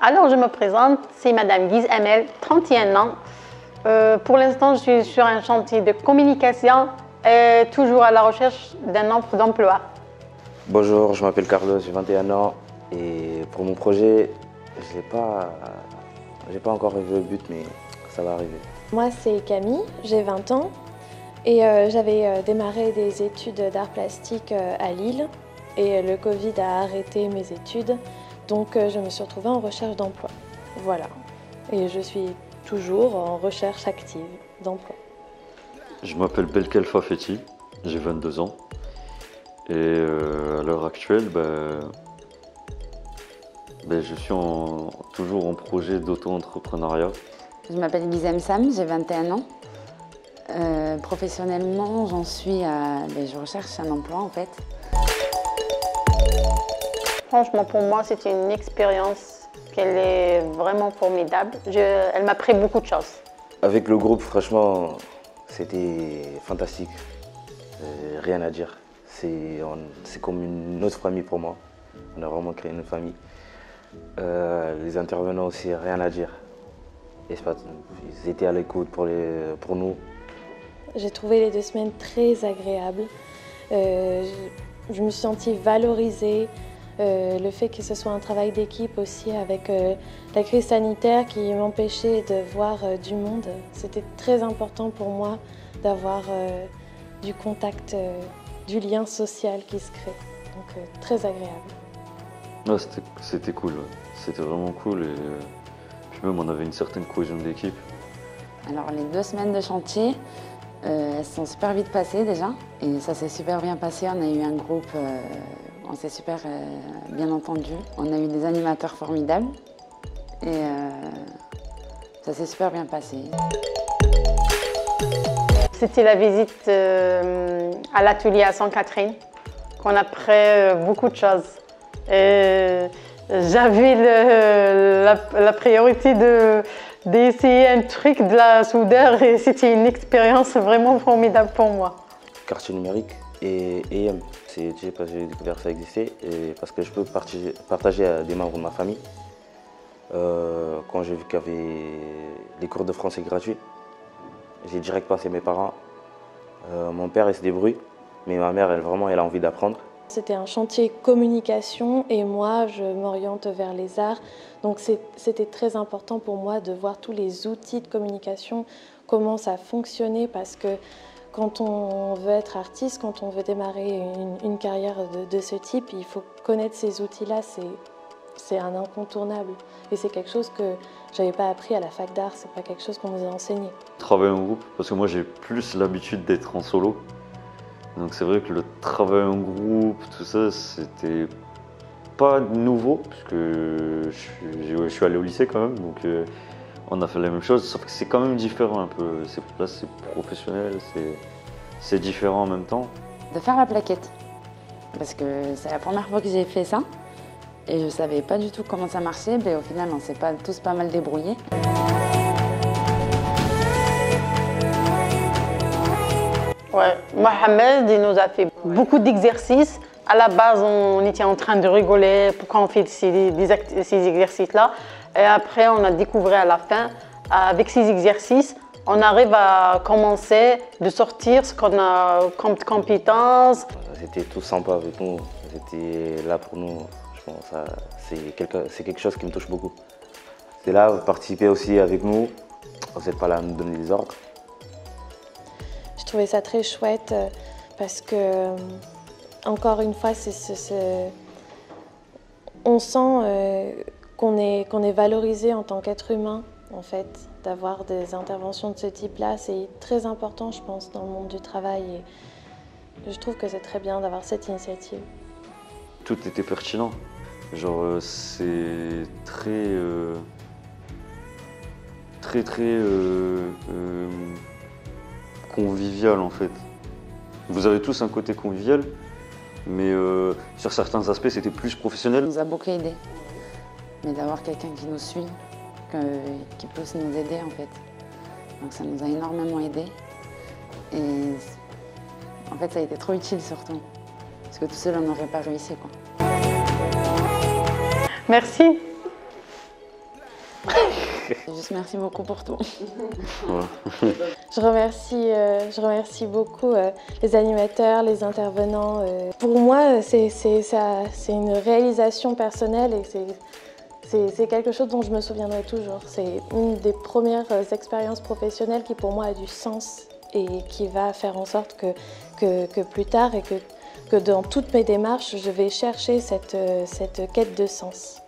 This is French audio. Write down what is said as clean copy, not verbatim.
Alors, je me présente, c'est Madame Guise Amel, 31 ans. Pour l'instant, je suis sur un chantier de communication et toujours à la recherche d'un offre d'emploi. Bonjour, je m'appelle Carlos, j'ai 21 ans et pour mon projet, je n'ai pas encore vu le but, mais ça va arriver. Moi, c'est Camille, j'ai 20 ans et j'avais démarré des études d'art plastique à Lille et le Covid a arrêté mes études, donc je me suis retrouvée en recherche d'emploi. Voilà, et je suis toujours en recherche active d'emploi. Je m'appelle Belkel Fafeti, j'ai 22 ans et à l'heure actuelle, je suis toujours en projet d'auto-entrepreneuriat. Je m'appelle Guise Sam, j'ai 21 ans. Professionnellement, je recherche un emploi en fait. Franchement, pour moi, c'est une expérience qu'elle est vraiment formidable. Elle m'a appris beaucoup de choses. Avec le groupe, franchement, c'était fantastique. Rien à dire. C'est comme une autre famille pour moi. On a vraiment créé une famille. Les intervenants aussi, rien à dire. Ils étaient à l'écoute pour nous. J'ai trouvé les 2 semaines très agréables. Je me suis sentie valorisée. Le fait que ce soit un travail d'équipe aussi avec la crise sanitaire qui m'empêchait de voir du monde, c'était très important pour moi d'avoir du contact, du lien social qui se crée. Donc très agréable. Ouais, c'était cool, ouais. C'était vraiment cool et puis même on avait une certaine cohésion d'équipe. Alors les 2 semaines de chantier, elles sont super vite passées déjà et ça s'est super bien passé. On a eu un groupe, on s'est super bien entendu. On a eu des animateurs formidables et ça s'est super bien passé. C'était la visite à l'atelier à Sainte-Catherine qu'on apprit beaucoup de choses. J'avais la priorité d'essayer un truc de la soudure et c'était une expérience vraiment formidable pour moi. Quartier numérique et EM, j'ai découvert que ça existait et parce que je peux partager à des membres de ma famille. Quand j'ai vu qu'il y avait les cours de français gratuits, j'ai direct passé mes parents. Mon père il se débrouille, mais ma mère elle a envie d'apprendre. C'était un chantier communication et moi je m'oriente vers les arts. Donc c'était très important pour moi de voir tous les outils de communication, comment ça fonctionnait parce que quand on veut être artiste, quand on veut démarrer une carrière de ce type, il faut connaître ces outils-là, c'est un incontournable. Et c'est quelque chose que j'avais pas appris à la fac d'art, c'est pas quelque chose qu'on nous a enseigné. Travailler en groupe, parce que moi j'ai plus l'habitude d'être en solo. Donc c'est vrai que le travail en groupe, tout ça, c'était pas nouveau, puisque je suis allé au lycée quand même, donc on a fait la même chose, sauf que c'est quand même différent un peu. Là c'est professionnel, c'est différent en même temps. De faire la plaquette, parce que c'est la première fois que j'ai fait ça, et je savais pas du tout comment ça marchait, mais au final on s'est tous pas mal débrouillés. Ouais, Mohamed, il nous a fait beaucoup d'exercices. À la base, on était en train de rigoler pourquoi on fait ces exercices-là. Et après, on a découvert à la fin, avec ces exercices, on arrive à commencer de sortir ce qu'on a comme compétences. C'était tout sympa avec nous, c'était là pour nous. Je pense c'est quelque chose qui me touche beaucoup. C'est là, vous participez aussi avec nous, vous n'êtes pas là à nous donner des ordres. Je trouvais ça très chouette parce que, encore une fois, on sent qu'on est valorisé en tant qu'être humain, en fait. D'avoir des interventions de ce type-là, c'est très important, je pense, dans le monde du travail. Et je trouve que c'est très bien d'avoir cette initiative. Tout était pertinent. Genre, c'est très convivial en fait. Vous avez tous un côté convivial, mais sur certains aspects c'était plus professionnel. Ça nous a beaucoup aidé, mais d'avoir quelqu'un qui nous suit, qui peut nous aider en fait. Donc ça nous a énormément aidé et en fait ça a été trop utile surtout, parce que tout seul on n'aurait pas réussi quoi. Merci. Juste merci beaucoup pour tout. Je remercie beaucoup les animateurs, les intervenants. Pour moi, c'est une réalisation personnelle et c'est quelque chose dont je me souviendrai toujours. C'est une des premières expériences professionnelles qui pour moi a du sens et qui va faire en sorte que plus tard et que dans toutes mes démarches, je vais chercher cette quête de sens.